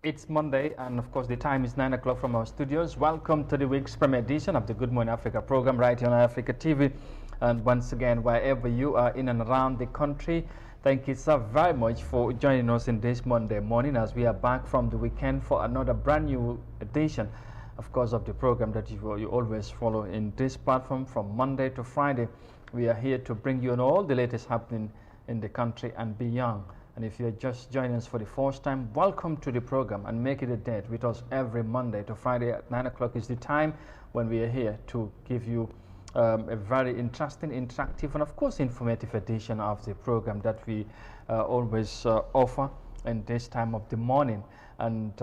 It's Monday, and of course, the time is 9 o'clock from our studios. Welcome to the week's premiere edition of the Good Morning Africa program right here on Africa TV. And once again, wherever you are in and around the country, thank you so very much for joining us in this Monday morning as we are back from the weekend for another brand new edition, of course, of the program that you always follow in this platform from Monday to Friday. We are here to bring you all the latest happening in the country and beyond. And if you're just joining us for the first time, welcome to the program and make it a date with us every Monday to Friday at 9 o'clock is the time when we are here to give you a very interesting, interactive, and of course informative edition of the program that we always offer in this time of the morning. And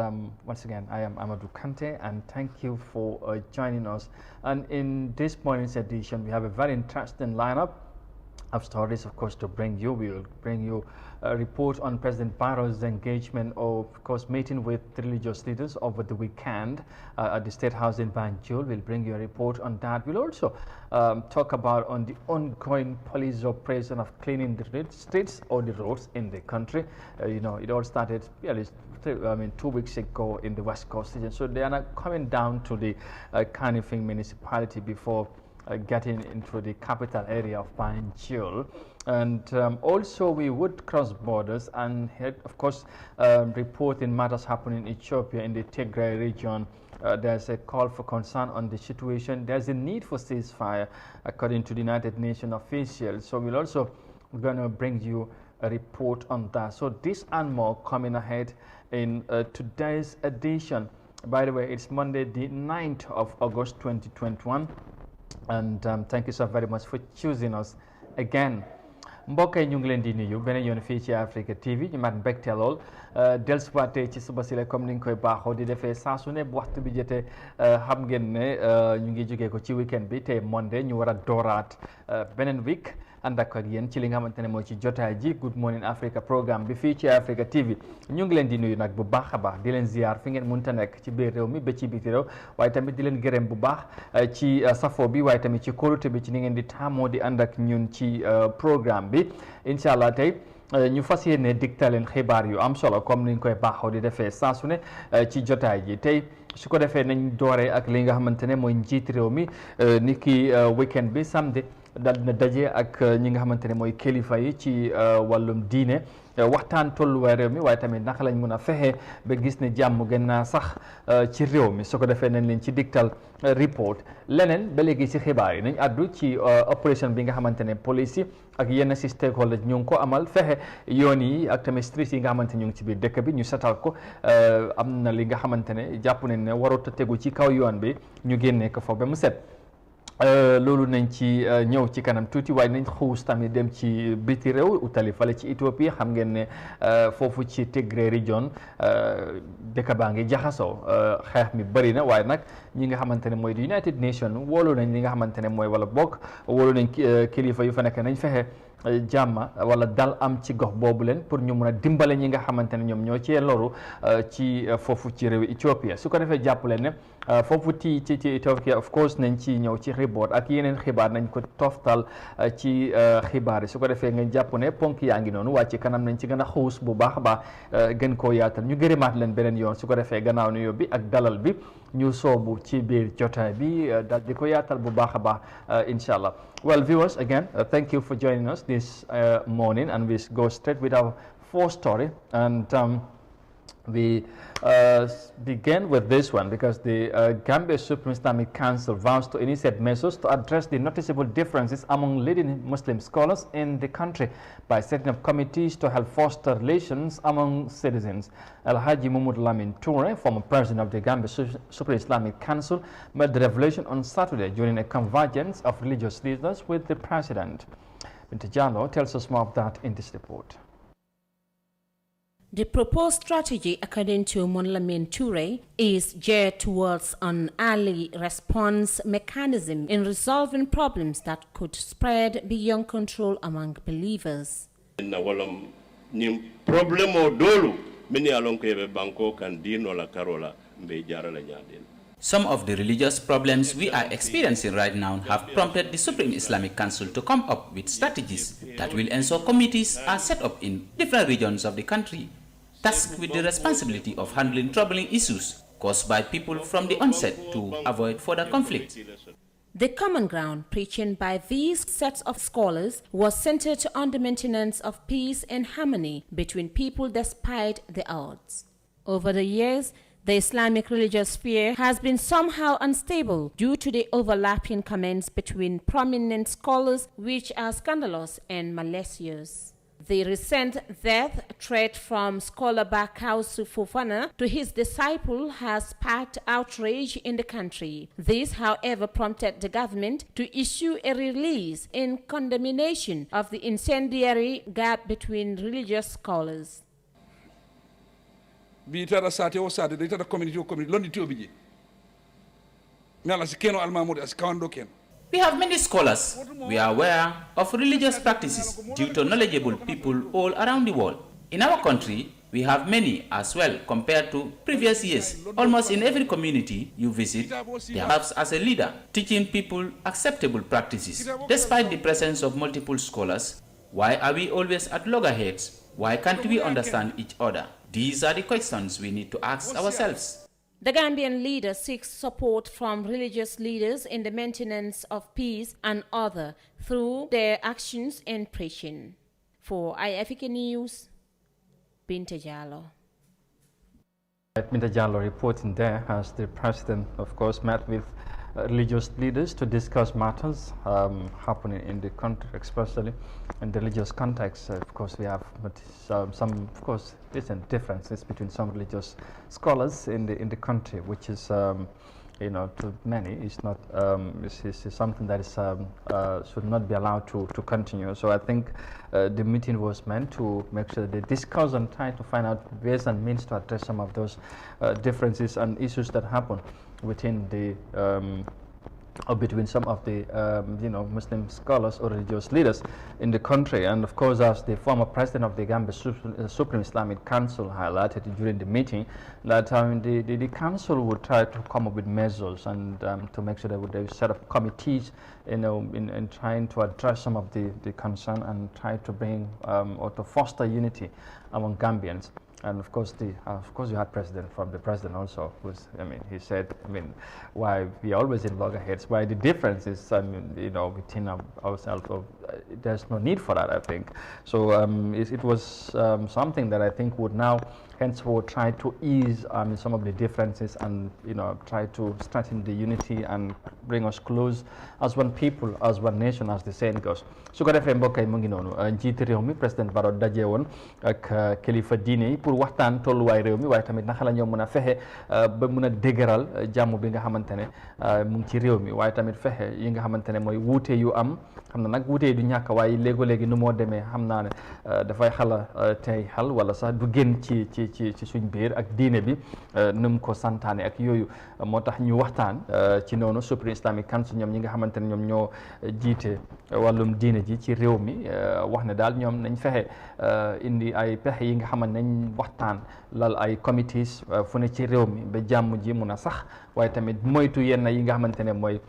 once again, I am Amadou Kante, and thank you for joining us. And in this morning's edition, we have a very interesting lineup of stories, of course, to bring you. We will bring you a report on President Barrow's engagement, of course, meeting with religious leaders over the weekend at the State House in Banjul. We'll bring you a report on that. We'll also talk about on the ongoing police operation of cleaning the streets or the roads in the country. You know, it all started 2 weeks ago in the West Coast region. So they are now coming down to the Kanifing municipality before getting into the capital area of Banjul. And also we would cross borders and had, of course, reporting matters happening in Ethiopia in the Tigray region. There's a call for concern on the situation. There's a need for ceasefire according to the United Nations officials. So we're also going to bring you a report on that. So this and more coming ahead in today's edition. By the way, it's Monday the 9th of August 2021. And thank you so very much for choosing us again. mbokk yi ñu ngi leen di nuyu beneen yoon fii ci Africa TV ñu mat mbégte lool dellusiwaatee ci suba si la comme ni nga koy baaxoo di defee saa su ne bu waxtu bi jotee xam ngeen ne ñu ngi jógee ko ci weekend bi te Monday ñu war a dooraat beneen week ànd ak yéen ci li nga xamante ne mooy ci jotaay ji Good Morning Africa programme bi fii ci Africa TV ñu ngi leen di nuyu nag bu baax a baax di leen ziar fi ngeen mënta nekk ci biir réew mi ba ci biti réew waaye tamit di leen gërëm bu baax ci safo bi waaye tamit ci kóolute bi ci ni ngeen di taamoo di ànd ak ñun ci programme bi incha allah tey ñu fas yéene digtal leen xibaar yu am solo comme ni ñu koy baaxoo di defee saa su ne ci jotaay ji tey su ko defee nañ dooree ak li nga xamante ne mooy njiit réew mi ni ki weekend bi samedi dal dina daje ak ñi nga xamante ne mooy kilifa yi ci wàllum diine waxtaan tolluwaay réew mi waaye tamit naka lañ mën a fexe ba gis ne jàmm gën naa sax ci réew mi su ko defee nañ leen ci digtal report leneen ba léegi ci xibaar yi nañ addu ci opération bi nga xamante ne police yi ak yenn si stakeholder ñu ngi ko amal fexe yoon yi ak tamit streets yi nga xamante ñu ngi ci biir dëkk bi ñu setal ko am na li nga xamante ne jàpp nañ ne warut a tegu ci kaw yoon bi ñu génnee ko foofu ba mu set loolu nañ ci ñëw ci kanam tuuti waaye nañ xuus tamit dem ci biti réew utali fale ci Ethiopia xam ngeen ne foofu ci Tigray region dëkk baa ngi jaxasoo xeex mi bëri na waaye nag ñi nga xamante ne mooy the United Nations wóolu nañ li nga xamante ne mooy wala bokk wóolu nañ kilifa yu fa nekk nañ fexe jàmma wala dal am ci gox boobu leen pour ñu mun a dimbale ñi nga xamante ne ñoom ñoo cee loru ci foofu ci réew Ethiopia su ko defee jàpp leen ne foofu ci Ethiopia of course nañ ci ñëw ci xibaar ak yeneen xibaar nañ ko toftal ci xibaar yi su ko defee nga jàpp ne ponk yaa ngi noonu waa ci kanam nañ ci gën a xuus bu baax a baax gën koo yaatal ñu gërëmaat leen beneen yoon su ko defee gannaaw nuyoo bi ak dalal bi ñu soobu ci biir jotaay bi dal di ko yaatal bu baax a baax incha allah. Well, viewers, again, thank you for joining us this morning, and we go straight with our first story. And we begin with this one because the Gambia Supreme Islamic Council vows to initiate measures to address the noticeable differences among leading Muslim scholars in the country by setting up committees to help foster relations among citizens. Al-Haji Mahmoud Lamin Toure, former president of the Gambia Supreme Islamic Council, made the revelation on Saturday during a convergence of religious leaders with the president. Binti Jallo tells us more of that in this report. The proposed strategy, according to Monlamin Toure, is geared towards an early response mechanism in resolving problems that could spread beyond control among believers. Some of the religious problems we are experiencing right now have prompted the Supreme Islamic Council to come up with strategies that will ensure committees are set up in different regions of the country. tasked with the responsibility of handling troubling issues caused by people from the onset to avoid further conflict. The common ground preaching by these sets of scholars was centered on the maintenance of peace and harmony between people despite the odds. Over the years, the Islamic religious sphere has been somehow unstable due to the overlapping comments between prominent scholars which are scandalous and malicious. The recent death threat from scholar Bakausu Fofana to his disciple has sparked outrage in the country. This, however, prompted the government to issue a release in condemnation of the incendiary gap between religious scholars. Bi tara sate o sate de tara community o community londi tiobi je ngala si keno almamoudi as kawando ken. We have many scholars. We are aware of religious practices due to knowledgeable people all around the world. In our country, we have many as well compared to previous years. Almost in every community you visit, there serves as a leader, teaching people acceptable practices. Despite the presence of multiple scholars, why are we always at loggerheads? Why can't we understand each other? These are the questions we need to ask ourselves. The Gambian leader seeks support from religious leaders in the maintenance of peace and order through their actions and preaching. For iAfrica News, Binta Jallo. Binta Jallo reporting there as the president, of course, met with religious leaders to discuss matters happening in the country, especially in the religious context. Of course, we have some, of course, different differences between some religious scholars in the country, which is, you know, to many, is not is something that is should not be allowed to continue. So I think the meeting was meant to make sure that they discuss and try to find out ways and means to address some of those differences and issues that happen within the or between some of the you know, Muslim scholars or religious leaders in the country. And of course, as the former president of the Gambia Supreme Islamic Council highlighted during the meeting, that the council would try to come up with measures and to make sure that they set up committees, you know, in trying to address some of the concern and try to bring or to foster unity among Gambians. And of course, you had the president also, who's, I mean, he said, I mean, why we always in loggerheads, why the difference is, I mean, you know, within ourselves, there's no need for that, I think. So it was something that I think would now henceforth try to ease some of the differences and, you know, try to strengthen the unity and bring us close as one people, as one nation, as the saying goes. su ko defee mbokk yi mu ngi noonu njiiti réew mi président Barrow daje woon ak kilifa diine yi pour waxtaan tolluwaay réew mi waaye tamit naka la ñoo mën a fexe ba mën a dëgëral jàmm bi nga xamante ne mu ngi ci réew mi waaye tamit fexe yi nga xamante ne mooy wuute yu am xam na nag wuute yi du ñàkk waaye léegi nu moo demee xam naa ne dafay xala tey xal wala sax du génn ci suñ biir ak diine bi nu mu ko santaane ak yooyu moo tax ñu waxtaan ci noonu Supreme Islamic Council ñoom ñi nga xamante ne ñoom ñoo jiite wàllum diine ji ci réew mi wax ne daal ñoom nañ fexe indi ay pexe yi nga xamante nañ waxtaan lal ay committees fu ne ci réew mi ba jàmm ji mun a sax waaye tamit moytu yenn yi nga xamante ne mooy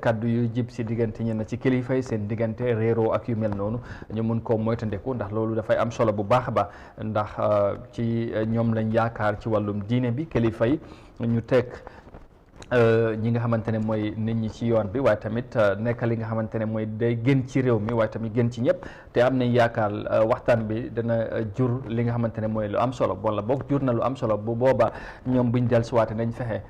kaddu yu jib si diggante ñenn ci kilifa yi seen diggante réeroo ak yu mel noonu ñu mun koo moytandeku ndax loolu dafay am solo bu baax a baax ndax ci ñoom lañ yaakaar ci wàllum diine bi kilifa yi ñu teg ñi nga xamante ne mooy nit ñi ci yoon bi waaye tamit nekk li nga xamante ne mooy day gën ci réew mi waaye tamit gën ci ñëpp te am nañ yaakaar waxtaan bi dana jur li nga xamante ne mooy lu am solo wala boog jur na lu am solo bu boobaa ñoom buñ dellusiwaate nañ fexe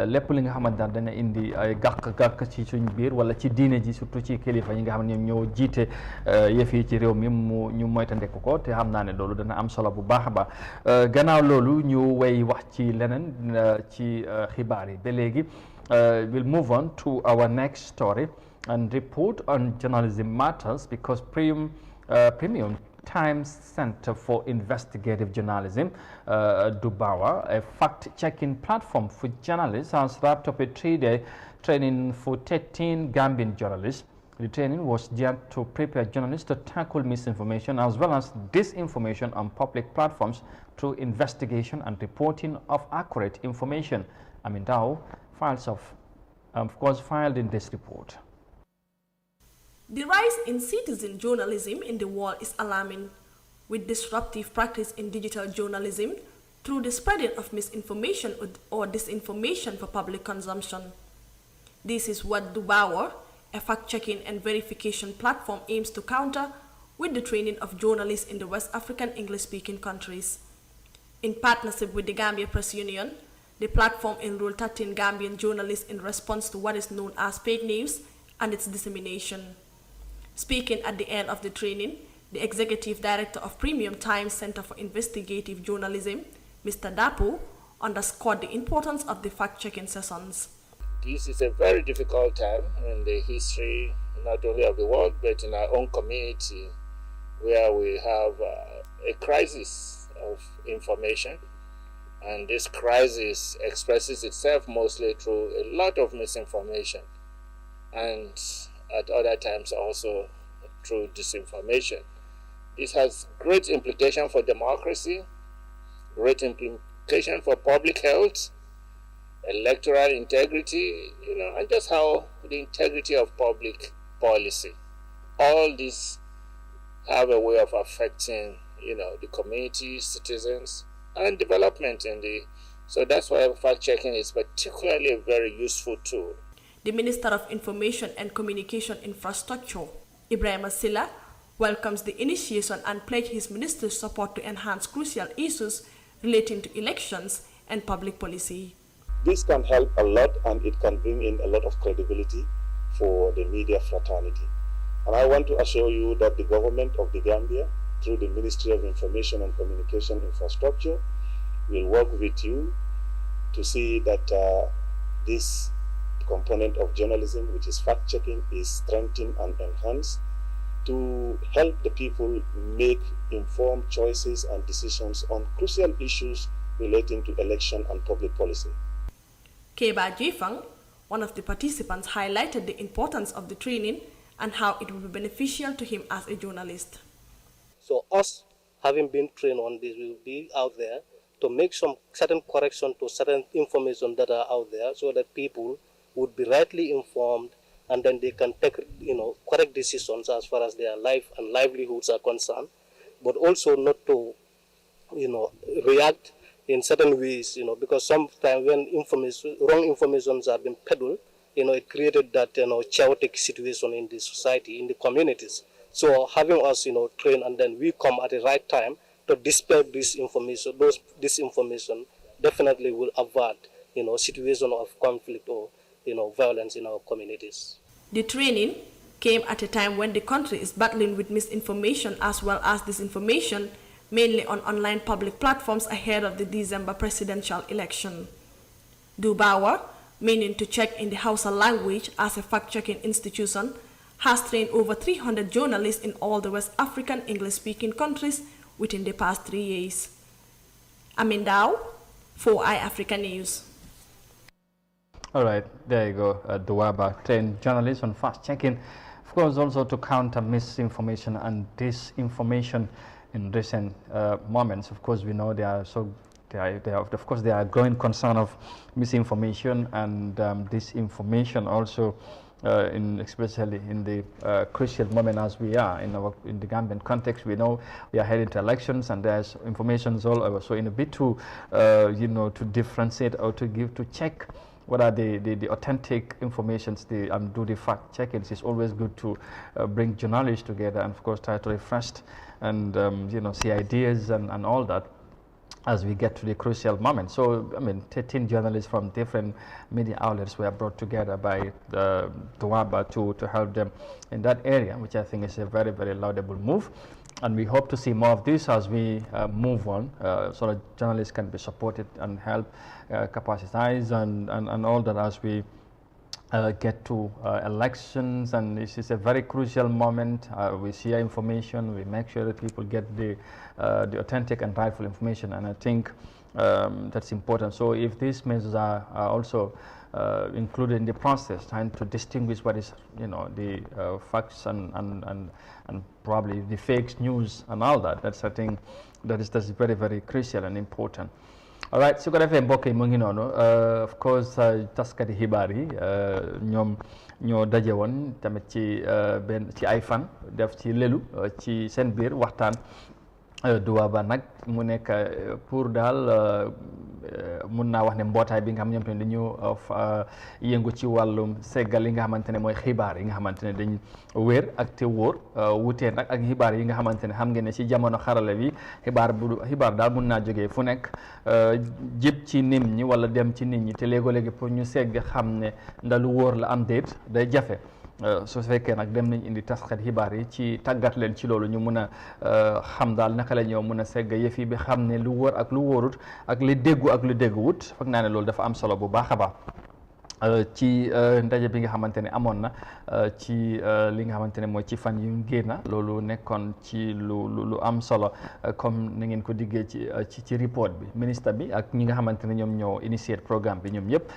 lépp li nga xamante ne dana indi ay gàq ci suñ biir wala ci diine ji surtout ci kilifa yi nga xam ne ñoom ñoo jiite yëf yi ci réew mi ñu moytandiku ko te xam naa ne loolu dana am solo bu baax a baax gannaaw loolu ñu way wax ci leneen ci xibaar yi ba léegi. We'll move on to our next story and report on journalism matters because Premium Times Center for Investigative Journalism, Dubawa, a fact-checking platform for journalists, has wrapped up a 3-day training for 13 Gambian journalists. The training was geared to prepare journalists to tackle misinformation as well as disinformation on public platforms through investigation and reporting of accurate information. Dow files of course filed in this report. The rise in citizen journalism in the world is alarming. With disruptive practice in digital journalism, through the spreading of misinformation or disinformation for public consumption. This is what Dubawa, a fact-checking and verification platform, aims to counter with the training of journalists in the West African English-speaking countries. In partnership with the Gambia Press Union, the platform enrolled 13 Gambian journalists in response to what is known as fake news and its dissemination. Speaking at the end of the training, the Executive Director of Premium Times Center for Investigative Journalism, Mr. Dapo, underscored the importance of the fact-checking sessions. This is a very difficult time in the history, not only of the world, but in our own community, where we have a crisis of information. And this crisis expresses itself mostly through a lot of misinformation, and at other times also through disinformation. This has great implication for democracy, great implication for public health, electoral integrity, and just how the integrity of public policy. All these have a way of affecting, the community, citizens, and development so that's why fact-checking is particularly a very useful tool. The Minister of Information and Communication Infrastructure, Ibrahim Silla, welcomes the initiation and pledged his minister's support to enhance crucial issues relating to elections and public policy. This can help a lot, and it can bring in a lot of credibility for the media fraternity. And I want to assure you that the government of the Gambia, through the Ministry of Information and Communication Infrastructure, will work with you to see that this component of journalism, which is fact-checking, is strengthened and enhanced to help the people make informed choices and decisions on crucial issues relating to election and public policy. Keba Jifang, one of the participants, highlighted the importance of the training and how it will be beneficial to him as a journalist. So us, having been trained on this, will be out there to make some certain correction to certain information that are out there, so that people would be rightly informed, and then they can take, correct decisions as far as their life and livelihoods are concerned, but also not to, react in certain ways, because sometimes when wrong information have been peddled, it created that, chaotic situation in the society, in the communities. So having us, train, and then we come at the right time to dispel this information, this information definitely will avert, situation of conflict or, violence in our communities. The training came at a time when the country is battling with misinformation as well as disinformation, mainly on online public platforms ahead of the December presidential election. Dubawa, meaning to check in the Hausa language as a fact-checking institution, has trained over 300 journalists in all the West African English-speaking countries within the past 3 years. Amin Dao, 4i Africa News. All right, there you go, Duwaba, trained journalists on fast-checking, of course, also to counter misinformation and disinformation in recent moments. Of course, we know there are growing concern of misinformation and disinformation also, especially in the crucial moment as we are in the Gambian context. We know we are heading to elections, and there's information all over. So in a bit to to differentiate or to check what are the authentic informations, do the fact checkings. It's always good to bring journalists together and of course try to refresh and see ideas and all that as we get to the crucial moment. So, 13 journalists from different media outlets were brought together by the Duwaba to help them in that area, which I think is a very, very laudable move. And we hope to see more of this as we move on, so that journalists can be supported and help capacitize and all that as we get to elections. And this is a very crucial moment. We share information, we make sure that people get the authentic and rightful information, and I think that's important. So if these measures are also included in the process, trying to distinguish what is the facts and probably the fake news and all that, that's I think that's very, very crucial and important. All right, so got mbokk yi mu ngi noonu, of course taskati xibaar yi ñoom ñoo daje woon tamit ci ay fan def ci lelu ci seen biir waxtaan Duwaba nag mu nekk pour daal mun naa wax ne mbootaay bi nga xam ñoom tamit dañu yëngu ci wàllum seggal li nga xamante ne mooy xibaar yi nga xamante ne dañ wér ak te wóor wutee nag ak xibaar yi nga xamante ne xam ngeen ne ci jamono xarala bi xibaar daal mun naa jógee fu nekk jib ci nit ñi wala dem ci nit ñi te léegoo-léegi pour ñu segg xam ne ndax lu wóor la am déet day jafe su fekkee nag dem nañ indi taskat xibaar yi ci tàggat leen ci loolu ñu mun a xam daal naka la ñoo mun a segg yëf yi bi xam ne lu wóor ak lu wóorut ak li déggu ak lu dégguwut foog naa ne loolu dafa am solo bu baax a baax ci ndaje bi nga xamante ne amoon na ci li nga xamante ne mooy ci fan yu génn loolu nekkoon ci lu am solo comme na ngeen ko diggee ci report bi ministre bi ak ñi nga xamante ne ñoom ñoo initier programme bi ñoom ñëpp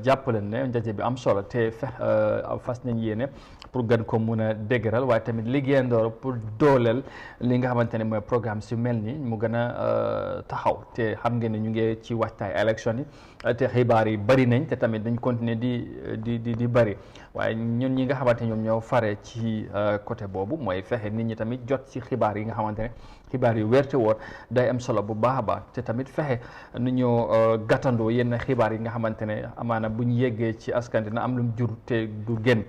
jàpp leen ne ndaje bi am solo te fas nañ yéene pour gën ko mun a dégëral waaye tamit liggéeyandoor pour dooleel li nga xamante ne mooy programme su mel ni mu gën a taxaw te xam ngeen ne ñu ngi ci waxtaay élection yi te xibaar yi bari nañ te tamit dañ continuer di bari waaye ñun ñi nga xamante ñoom ñoo fare ci côté boobu mooy fexe nit ñi tamit jot ci xibaar yi nga xamante ne xibaar yu wérte woor day am solo bu baax a baax te tamit fexe nu ñoo gàttandoo yenn xibaar yi nga xamante ne amaana bu ñu yeggee ci askan dina am lu mu jur te du gën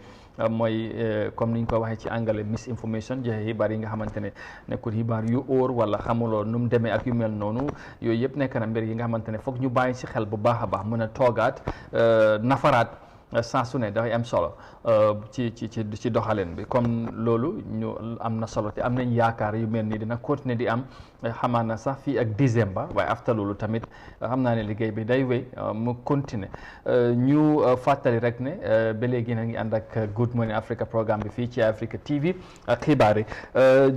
mooy comme niñ ko waxee ci anglais misinformation joxe xibaar yi nga xamante ne nekkul xibaar yu óor wala xamuloo nu mu demee ak yu mel noonu yooyu yëpp nekk na mbir yi nga xamante ne foog ñu bàyyi ci xel bu baax a baax mën a toogaat nafaraat saa su ne dafay am solo ci doxalin bi comme loolu ñu am na solo te am nañ yaakaar yu mel nii dina continuer di am xamaa na sax fii ak décembre waaye after loolu tamit xam naa ne liggéey bi day wéy mu continuer ñu fàttali rek ne ba léegi na ngi ànd ak Good Morning Africa programme bi fii ci Africa TV ak xibaar yi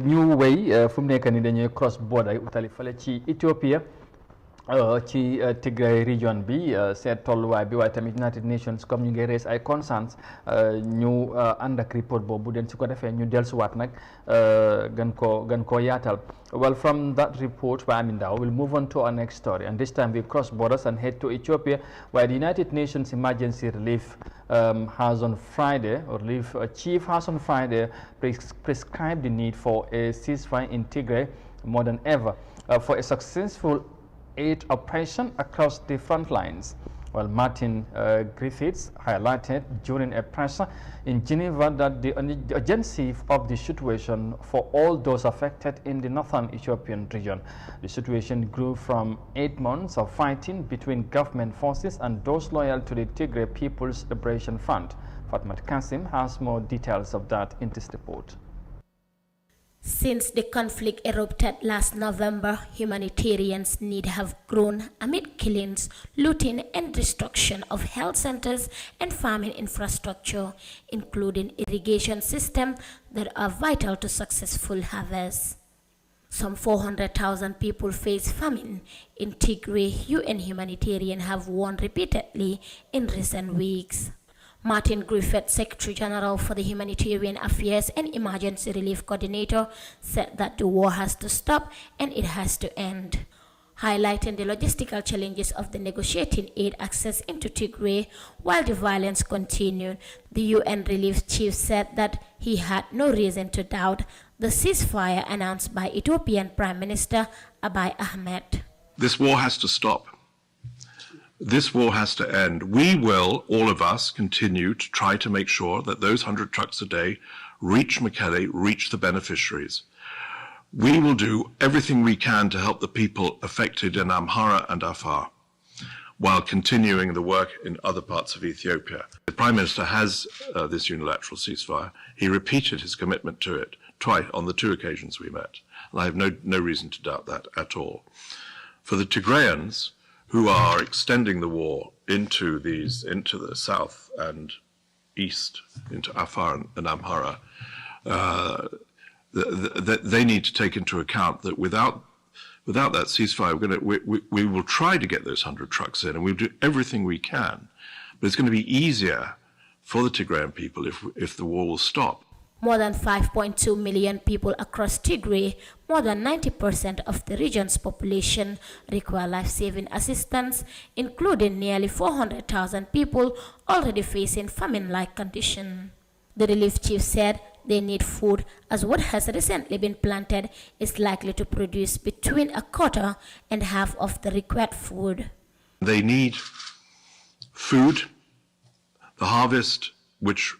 ñu wéy fu mu nekk ni dañuy cross border utali fale ci Ethiopia ci Tigray region bi seet tolluwaay bi waaye tamit United Nations comme ñu ngi raise ay concerns ñu ànd ak report boobu den su ko defee ñu dellusiwaat nag gën koo yaatal. Well, from that report by Amindao, we'll move on to our next story, and this time we cross borders and head to Ethiopia, where the United Nations Emergency Relief Chief has on Friday prescribed the need for a ceasefire in Tigray more than ever for a successful aid operation across the front lines. Well, Martin Griffiths highlighted during a presser in Geneva that the urgency of the situation for all those affected in the northern Ethiopian region. The situation grew from 8 months of fighting between government forces and those loyal to the Tigray People's Liberation Front. Fatmat Kasim has more details of that in this report. Since the conflict erupted last November, humanitarian's needs have grown amid killings, looting, and destruction of health centers and farming infrastructure, including irrigation systems that are vital to successful harvests. Some 400,000 people face famine in Tigray, UN humanitarians have warned repeatedly in recent weeks. Martin Griffiths, Secretary General for the Humanitarian Affairs and Emergency Relief Coordinator, said that the war has to stop and it has to end. Highlighting the logistical challenges of the negotiating aid access into Tigray while the violence continued, the UN Relief Chief said that he had no reason to doubt the ceasefire announced by Ethiopian Prime Minister Abiy Ahmed. This war has to stop. This war has to end. We will, all of us, continue to try to make sure that those 100 trucks a day reach Mekelle, reach the beneficiaries. We will do everything we can to help the people affected in Amhara and Afar, while continuing the work in other parts of Ethiopia. The Prime Minister has this unilateral ceasefire. He repeated his commitment to it twice on the 2 occasions we met, and I have no reason to doubt that at all. For the Tigrayans, who are extending the war into the south and east, into Afar and Amhara, they need to take into account that without that ceasefire, we will try to get those 100 trucks in, and we'll do everything we can. But it's going to be easier for the Tigrayan people if the war will stop. More than 5.2 million people across Tigray, more than 90% of the region's population, require life-saving assistance, including nearly 400,000 people already facing famine-like conditions. The relief chief said they need food, as what has recently been planted is likely to produce between a quarter and half of the required food. They need food. The harvest, which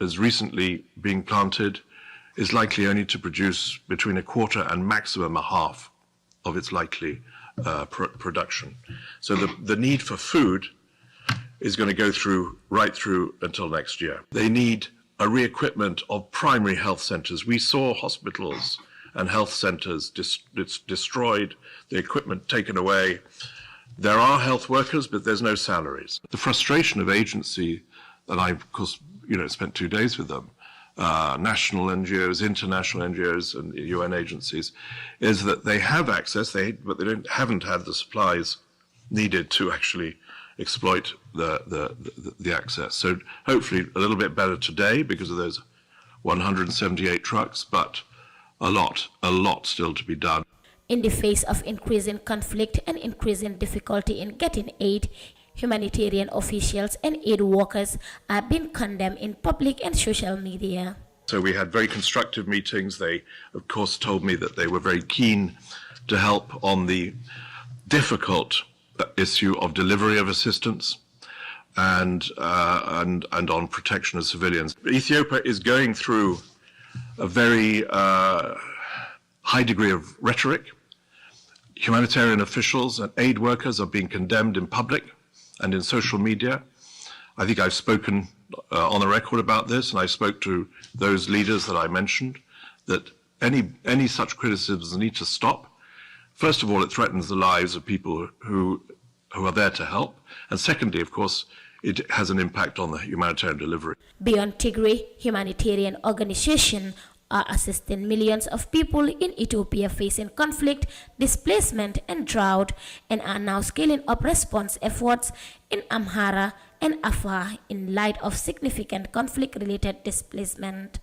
is recently being planted, is likely only to produce between a quarter and maximum a half of its likely production. So the need for food is going to go right through until next year. They need a re-equipment of primary health centers. We saw hospitals and health centers destroyed, the equipment taken away. There are health workers, but there's no salaries. The frustration of agency, and I, of course, spent 2 days with them, national NGOs, international NGOs, and UN agencies, is that they have access, but they haven't had the supplies needed to actually exploit the access. So hopefully a little bit better today because of those 178 trucks, but a lot still to be done. In the face of increasing conflict and increasing difficulty in getting aid, humanitarian officials and aid workers are being condemned in public and social media. So we had very constructive meetings. They, of course, told me that they were very keen to help on the difficult issue of delivery of assistance and on protection of civilians. Ethiopia is going through a very high degree of rhetoric. Humanitarian officials and aid workers are being condemned in public and in social media. I think I've spoken on the record about this, and I spoke to those leaders that I mentioned, that any such criticisms need to stop. First of all, it threatens the lives of people who are there to help. And secondly, of course, it has an impact on the humanitarian delivery. Beyond Tigray, humanitarian organizations are assisting millions of people in Ethiopia facing conflict, displacement, and drought, and are now scaling up response efforts in Amhara and Afar in light of significant conflict-related displacement.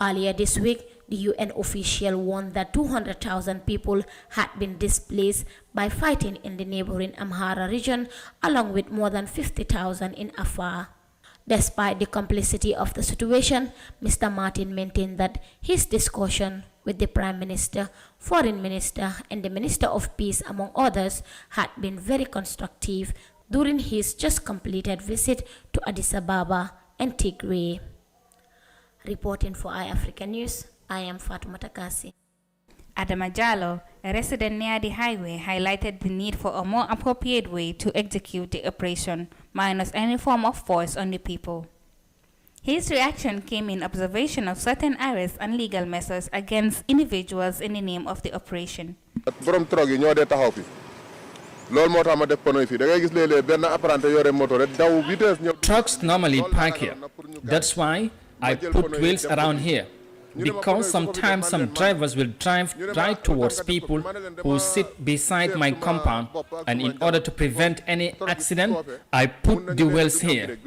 Earlier this week, the UN official warned that 200,000 people had been displaced by fighting in the neighboring Amhara region, along with more than 50,000 in Afar. Despite the complexity of the situation, Mr. Martin maintained that his discussion with the Prime Minister, Foreign Minister, and the Minister of Peace, among others, had been very constructive during his just completed visit to Addis Ababa and Tigray. Reporting for iAfrica News, I am Fatoumata Kasi. Adama Jallo, a resident near the highway, highlighted the need for a more appropriate way to execute the operation, minus any form of force on the people. His reaction came in observation of certain arrests and legal measures against individuals in the name of the operation. Trucks normally park here. That's why I put wheels around here, because sometimes some drivers will drive right towards people who sit beside my compound, and in order to prevent any accident, I put the wheels here.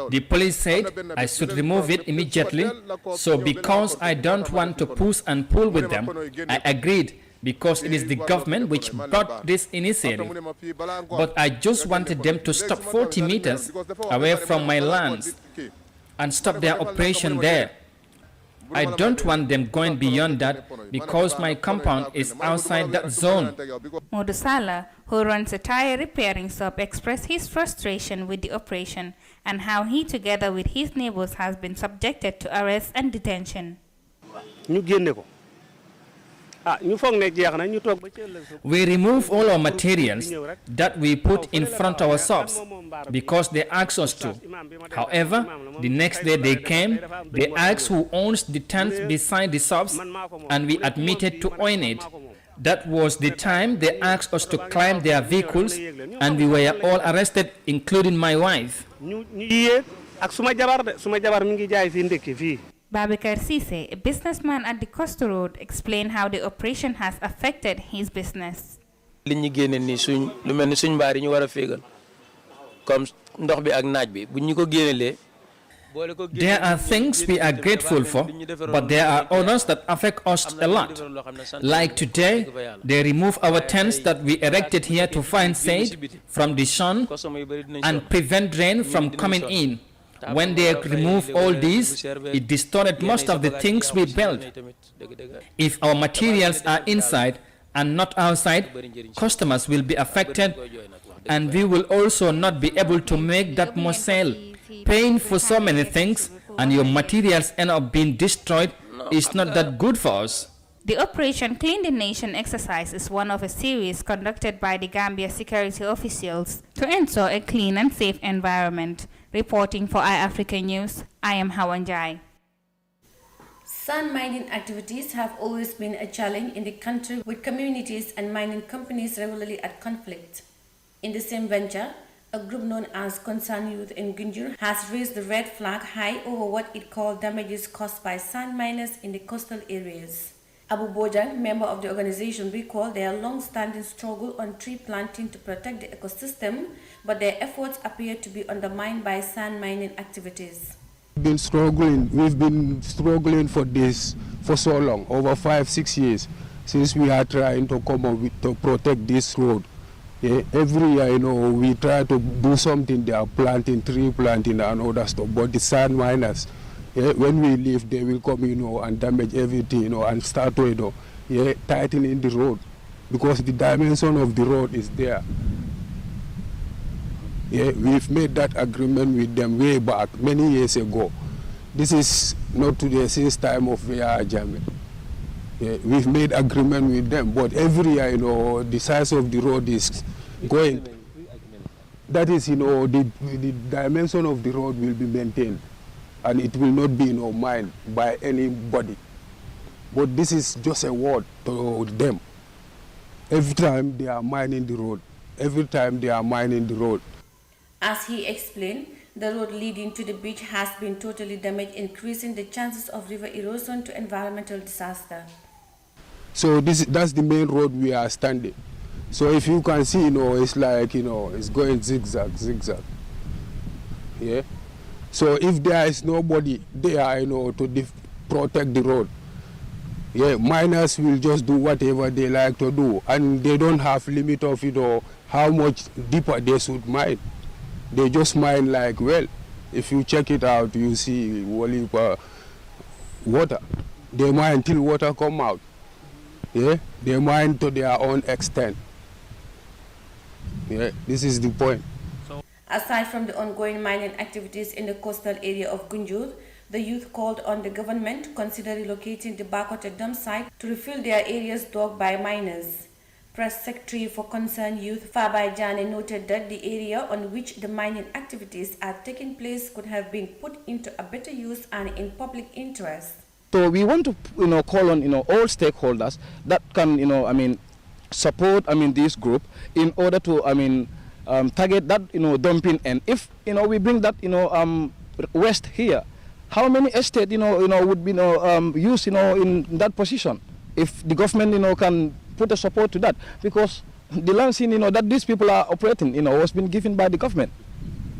The police said I should remove it immediately, so because I don't want to push and pull with them, I agreed, because it is the government which brought this initiative. But I just wanted them to stop 40 meters away from my lands and stop their operation there. I don't want them going beyond that because my compound is outside that zone. Modusala, who runs a tire repairing shop, expressed his frustration with the operation and how he, together with his neighbors, has been subjected to arrest and detention. We remove all our materials that we put in front of our shops because they asked us to. However, the next day they came, they asked who owns the tents beside the shops, and we admitted to own it. That was the time they asked us to climb their vehicles, and we were all arrested, including my wife. Babakar Sise, a businessman at the Costa Road, explained how the operation has affected his business. There are things we are grateful for, but there are others that affect us a lot. Like today, they remove our tents that we erected here to find shade from the sun and prevent rain from coming in. When they remove all these, it distorted most of the things we build. If our materials are inside and not outside, customers will be affected, and we will also not be able to make that more sale. Paying for so many things and your materials end up being destroyed is not that good for us. The Operation Clean the Nation exercise is one of a series conducted by the Gambia security officials to ensure a clean and safe environment. Reporting for iAfrica News, I am Hawanjai. Sand mining activities have always been a challenge in the country, with communities and mining companies regularly at conflict. In the same venture, a group known as Concerned Youth in Gunjur has raised the red flag high over what it called damages caused by sand miners in the coastal areas. Abu Bojang, member of the organization, recalled their long-standing struggle on tree planting to protect the ecosystem, but their efforts appear to be undermined by sand mining activities. We've been struggling for this for so long, over 5-6 years, since we are trying to come up with to protect this road. Yeah, every year, we try to do something. They are planting, tree planting and other stuff, but the sand miners, when we leave, they will come, and damage everything, and start to, tightening the road, because the dimension of the road is there. Yeah, we've made that agreement with them way back, many years ago. This is not today, since time of Yaya Jammeh. Yeah, we've made agreement with them, but every year, the size of the road is going. That is, the dimension of the road will be maintained, and it will not be, mined by anybody. But this is just a word to them. Every time they are mining the road, every time they are mining the road. As he explained, the road leading to the beach has been totally damaged, increasing the chances of river erosion to environmental disaster. So that's the main road we are standing. So if you can see, it's like, it's going zigzag. Yeah. So if there is nobody there, to protect the road, yeah, miners will just do whatever they like to do, and they don't have limit of, how much deeper they should mine. They just mine like, well, if you check it out, you see water. They mine till water come out. Yeah, they mine to their own extent. Yeah, this is the point. Aside from the ongoing mining activities in the coastal area of Gunjur, the youth called on the government to consider relocating the Bakote dump site to refill their areas dug by miners. Press Secretary for Concerned Youth Fabai Jane noted that the area on which the mining activities are taking place could have been put into a better use and in public interest. So we want to, call on, all stakeholders that can, support, this group in order to, target that, dumping. And if, we bring that, west here, how many estates, would be, used, in that position? If the government, can put a support to that, because the land scene, that these people are operating, was been given by the government,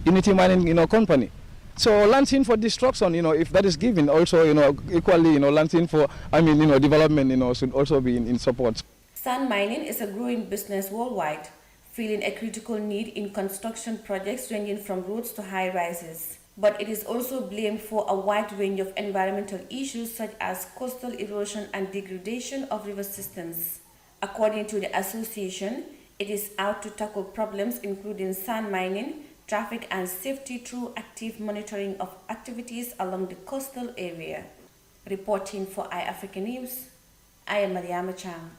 Unity Mining, company. So land scene for destruction, if that is given, also, equally, land scene for, development, should also be in support. Sand mining is a growing business worldwide, filling a critical need in construction projects ranging from roads to high-rises. But it is also blamed for a wide range of environmental issues such as coastal erosion and degradation of river systems. According to the association, it is out to tackle problems including sand mining, traffic and safety through active monitoring of activities along the coastal area. Reporting for iAfrica News, I am Mariama Chang.